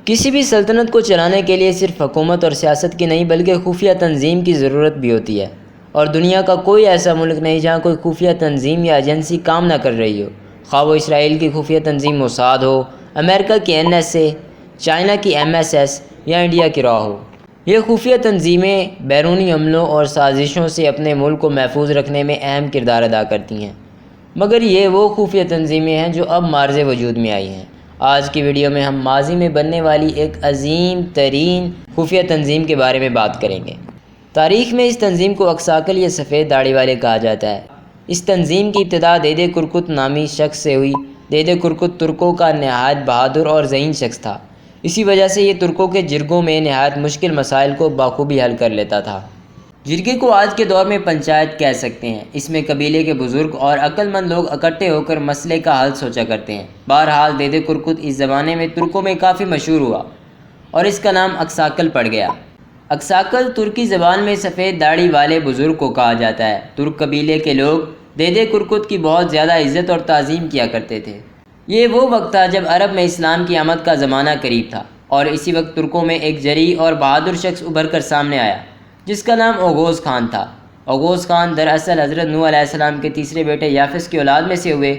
کسی بھی سلطنت کو چلانے کے لیے صرف حکومت اور سیاست کی نہیں بلکہ خفیہ تنظیم کی ضرورت بھی ہوتی ہے، اور دنیا کا کوئی ایسا ملک نہیں جہاں کوئی خفیہ تنظیم یا ایجنسی کام نہ کر رہی ہو، خواہ وہ اسرائیل کی خفیہ تنظیم موساد ہو، امریکہ کی NSA، چائنا کی MSS یا انڈیا کی را ہو۔ یہ خفیہ تنظیمیں بیرونی حملوں اور سازشوں سے اپنے ملک کو محفوظ رکھنے میں اہم کردار ادا کرتی ہیں، مگر یہ وہ خفیہ تنظیمیں ہیں جو اب مارز وجود میں آئی ہیں۔ آج کی ویڈیو میں ہم ماضی میں بننے والی ایک عظیم ترین خفیہ تنظیم کے بارے میں بات کریں گے۔ تاریخ میں اس تنظیم کو اکساکل یا سفید داڑھی والے کہا جاتا ہے۔ اس تنظیم کی ابتدا دیدے کرکت نامی شخص سے ہوئی۔ دیدے کرکت ترکوں کا نہایت بہادر اور ذہین شخص تھا، اسی وجہ سے یہ ترکوں کے جرگوں میں نہایت مشکل مسائل کو بخوبی حل کر لیتا تھا۔ جرگے کو آج کے دور میں پنچایت کہہ سکتے ہیں۔ اس میں قبیلے کے بزرگ اور عقل مند لوگ اکٹھے ہو کر مسئلے کا حل سوچا کرتے ہیں۔ بہرحال دیدے کرکت اس زمانے میں ترکوں میں کافی مشہور ہوا اور اس کا نام اکساکل پڑ گیا۔ اکساکل ترکی زبان میں سفید داڑھی والے بزرگ کو کہا جاتا ہے۔ ترک قبیلے کے لوگ دیدے کرکت کی بہت زیادہ عزت اور تعظیم کیا کرتے تھے۔ یہ وہ وقت تھا جب عرب میں اسلام کی آمد کا زمانہ قریب تھا، اور اسی وقت ترکوں میں ایک جریح اور بہادر شخص ابھر کر سامنے آیا جس کا نام اوغوز خان تھا۔ اوغوز خان دراصل حضرت نوح علیہ السلام کے تیسرے بیٹے یافس کی اولاد میں سے ہوئے۔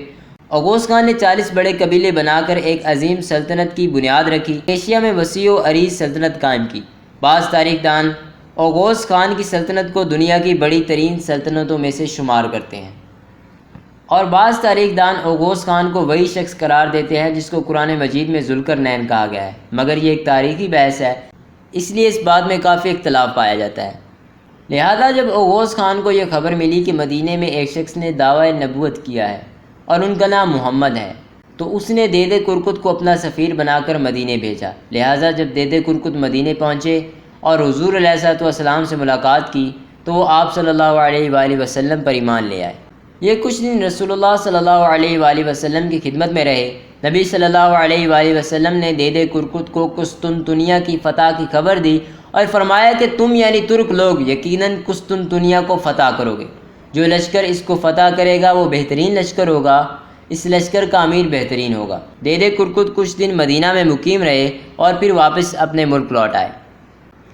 اوغوز خان نے 40 بڑے قبیلے بنا کر ایک عظیم سلطنت کی بنیاد رکھی، ایشیا میں وسیع و عریض سلطنت قائم کی۔ بعض تاریخ دان اوغوز خان کی سلطنت کو دنیا کی بڑی ترین سلطنتوں میں سے شمار کرتے ہیں، اور بعض تاریخ دان اوغوز خان کو وہی شخص قرار دیتے ہیں جس کو قرآن مجید میں ذوالقرنین کہا گیا ہے، مگر یہ ایک تاریخی بحث ہے، اس لیے اس بات میں کافی اختلاف پایا جاتا ہے۔ لہذا جب اوغوز خان کو یہ خبر ملی کہ مدینے میں ایک شخص نے دعویٰ نبوت کیا ہے اور ان کا نام محمد ہے، تو اس نے دیدے کرکت کو اپنا سفیر بنا کر مدینے بھیجا۔ لہذا جب دیدے کرکت مدینے پہنچے اور حضور علیہ السلام سے ملاقات کی تو وہ آپ صلی اللہ علیہ وآلہ وسلم پر ایمان لے آئے۔ یہ کچھ دن رسول اللہ صلی اللہ علیہ وآلہ وسلم کی خدمت میں رہے۔ نبی صلی اللہ علیہ وآلہ وسلم نے دیدے کرکت کو قسطنطنیہ کی فتح کی خبر دی اور فرمایا کہ تم یعنی ترک لوگ یقیناً قسطنطنیہ کو فتح کرو گے۔ جو لشکر اس کو فتح کرے گا وہ بہترین لشکر ہوگا، اس لشکر کا امیر بہترین ہوگا۔ دیدے کرکت کچھ دن مدینہ میں مقیم رہے اور پھر واپس اپنے ملک لوٹ آئے۔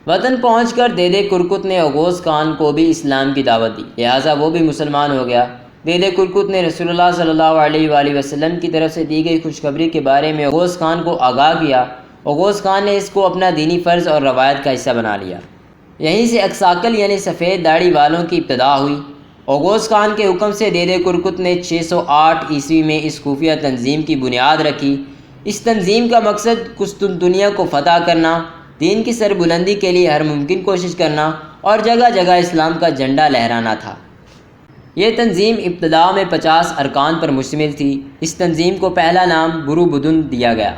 وطن پہنچ کر دیدے کرکت نے اوغوز خان کو بھی اسلام کی دعوت دی، لہٰذا وہ بھی مسلمان ہو گیا۔ دیدے کرکت نے رسول اللہ صلی اللہ علیہ وآلہ وسلم کی طرف سے دی گئی خوشخبری کے بارے میں اوغوز خان کو آگاہ کیا۔ اوغوز خان نے اس کو اپنا دینی فرض اور روایت کا حصہ بنا لیا۔ یہیں سے اکساکل یعنی سفید داڑھی والوں کی ابتدا ہوئی۔ اوغوز خان کے حکم سے دیدے کرکت نے 608 عیسوی میں اس خفیہ تنظیم کی بنیاد رکھی۔ اس تنظیم کا مقصد قسطنطنیہ کو فتح کرنا، دین کی سربلندی کے لیے ہر ممکن کوشش کرنا اور جگہ جگہ اسلام کا جھنڈا لہرانا تھا۔ یہ تنظیم ابتدا میں 50 ارکان پر مشتمل تھی۔ اس تنظیم کو پہلا نام برو بدن دیا گیا۔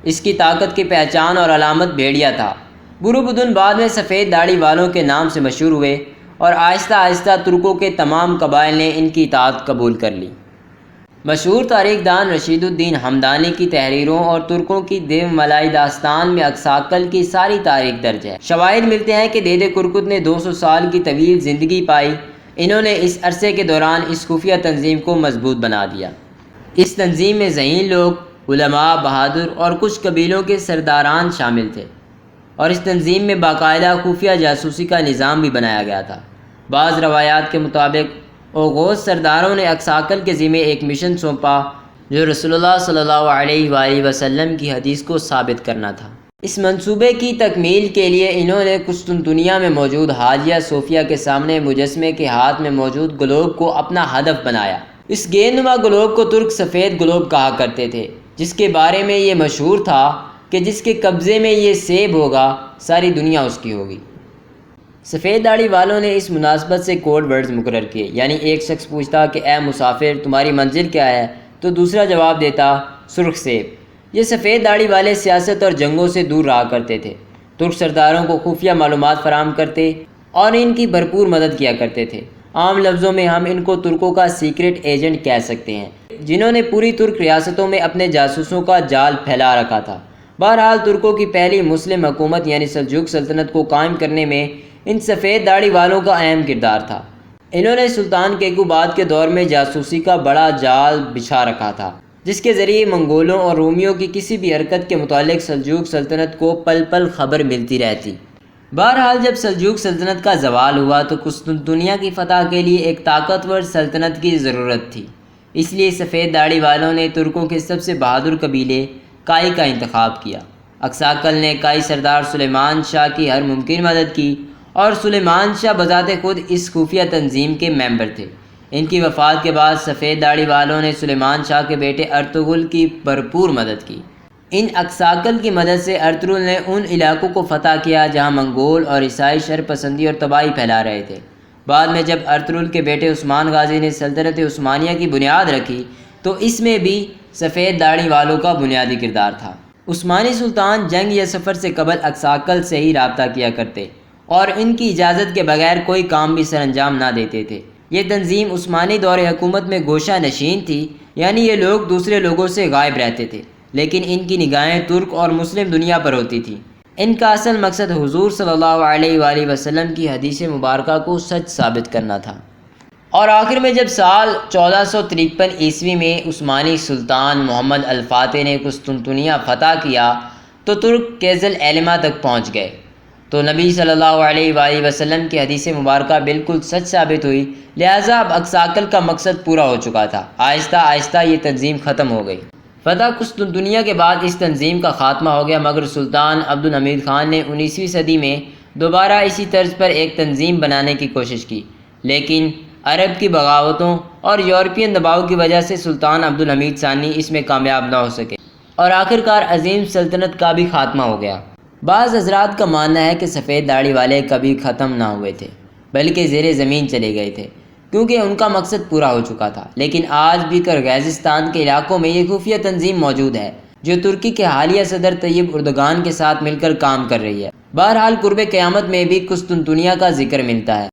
اس کی طاقت کی پہچان اور علامت بھیڑیا تھا۔ برو بدن بعد میں سفید داڑھی والوں کے نام سے مشہور ہوئے اور آہستہ آہستہ ترکوں کے تمام قبائل نے ان کی اطاعت قبول کر لی۔ مشہور تاریخ دان رشید الدین ہمدانی کی تحریروں اور ترکوں کی دیو ملائی داستان میں اکساکل کی ساری تاریخ درج ہے۔ شواہد ملتے ہیں کہ دیدے کرکت نے 200 سال کی طویل زندگی پائی۔ انہوں نے اس عرصے کے دوران اس خفیہ تنظیم کو مضبوط بنا دیا۔ اس تنظیم میں ذہین لوگ، علماء، بہادر اور کچھ قبیلوں کے سرداران شامل تھے، اور اس تنظیم میں باقاعدہ خفیہ جاسوسی کا نظام بھی بنایا گیا تھا۔ بعض روایات کے مطابق اوغوز سرداروں نے اکساکل کے ذمے ایک مشن سونپا جو رسول اللہ صلی اللہ علیہ وآلہ وسلم کی حدیث کو ثابت کرنا تھا۔ اس منصوبے کی تکمیل کے لیے انہوں نے قسطنطنیہ میں موجود حاجیہ صوفیہ کے سامنے مجسمے کے ہاتھ میں موجود گلوب کو اپنا ہدف بنایا۔ اس گیندنما گلوب کو ترک سفید گلوب کہا کرتے تھے، جس کے بارے میں یہ مشہور تھا کہ جس کے قبضے میں یہ سیب ہوگا ساری دنیا اس کی ہوگی۔ سفید داڑھی والوں نے اس مناسبت سے کوڈ ورڈز مقرر کیے، یعنی ایک شخص پوچھتا کہ اے مسافر تمہاری منزل کیا ہے، تو دوسرا جواب دیتا سرخ سیب۔ یہ سفید داڑھی والے سیاست اور جنگوں سے دور رہا کرتے تھے، ترک سرداروں کو خفیہ معلومات فراہم کرتے اور ان کی بھرپور مدد کیا کرتے تھے۔ عام لفظوں میں ہم ان کو ترکوں کا سیکرٹ ایجنٹ کہہ سکتے ہیں، جنہوں نے پوری ترک ریاستوں میں اپنے جاسوسوں کا جال پھیلا رکھا تھا۔ بہرحال ترکوں کی پہلی مسلم حکومت یعنی سلجوق سلطنت کو قائم کرنے میں ان سفید داڑھی والوں کا اہم کردار تھا۔ انہوں نے سلطان کیکوباد کے دور میں جاسوسی کا بڑا جال بچھا رکھا تھا۔ جس کے ذریعے منگولوں اور رومیوں کی کسی بھی حرکت کے متعلق سلجوق سلطنت کو پل پل خبر ملتی رہتی۔ بہرحال جب سلجوق سلطنت کا زوال ہوا تو قسطنطنیہ کی فتح کے لیے ایک طاقتور سلطنت کی ضرورت تھی۔ اس لیے سفید داڑھی والوں نے ترکوں کے سب سے بہادر قبیلے کائی کا انتخاب کیا۔ اکساکل نے کائی سردار سلیمان شاہ کی ہر ممکن مدد کی اور سلیمان شاہ بذات خود اس خفیہ تنظیم کے ممبر تھے۔ ان کی وفات کے بعد سفید داڑھی والوں نے سلیمان شاہ کے بیٹے ارطغرل کی بھرپور مدد کی۔ ان اکساکل کی مدد سے ارطغرل نے ان علاقوں کو فتح کیا جہاں منگول اور عیسائی شر پسندی اور تباہی پھیلا رہے تھے۔ بعد میں جب ارطغرل کے بیٹے عثمان غازی نے سلطنت عثمانیہ کی بنیاد رکھی تو اس میں بھی سفید داڑھی والوں کا بنیادی کردار تھا۔ عثمانی سلطان جنگ یا سفر سے قبل اکساکل سے ہی رابطہ کیا کرتے اور ان کی اجازت کے بغیر کوئی کام بھی سر انجام نہ دیتے تھے۔ یہ تنظیم عثمانی دور حکومت میں گوشہ نشین تھی، یعنی یہ لوگ دوسرے لوگوں سے غائب رہتے تھے، لیکن ان کی نگاہیں ترک اور مسلم دنیا پر ہوتی تھیں۔ ان کا اصل مقصد حضور صلی اللہ علیہ وآلہ وسلم کی حدیث مبارکہ کو سچ ثابت کرنا تھا۔ اور آخر میں جب سال 1453 عیسوی میں عثمانی سلطان محمد الفاتح نے قسطنطنیہ فتح کیا تو ترک کیزل ایلما تک پہنچ گئے، تو نبی صلی اللہ علیہ وآلہ وسلم کی حدیث مبارکہ بالکل سچ ثابت ہوئی، لہٰذا اب اکساکل کا مقصد پورا ہو چکا تھا۔ آہستہ آہستہ یہ تنظیم ختم ہو گئی۔ فتح قسطنطنیہ کے بعد اس تنظیم کا خاتمہ ہو گیا، مگر سلطان عبد الحمید خان نے 19ویں صدی میں دوبارہ اسی طرز پر ایک تنظیم بنانے کی کوشش کی، لیکن عرب کی بغاوتوں اور یورپین دباؤ کی وجہ سے سلطان عبد الحمید ثانی اس میں کامیاب نہ ہو سکے اور آخرکار عظیم سلطنت کا بھی خاتمہ ہو گیا۔ بعض حضرات کا ماننا ہے کہ سفید داڑھی والے کبھی ختم نہ ہوئے تھے بلکہ زیر زمین چلے گئے تھے کیونکہ ان کا مقصد پورا ہو چکا تھا، لیکن آج بھی کرغیزستان کے علاقوں میں یہ خفیہ تنظیم موجود ہے جو ترکی کے حالیہ صدر طیب اردگان کے ساتھ مل کر کام کر رہی ہے۔ بہرحال قرب قیامت میں بھی قسطنطنیہ کا ذکر ملتا ہے۔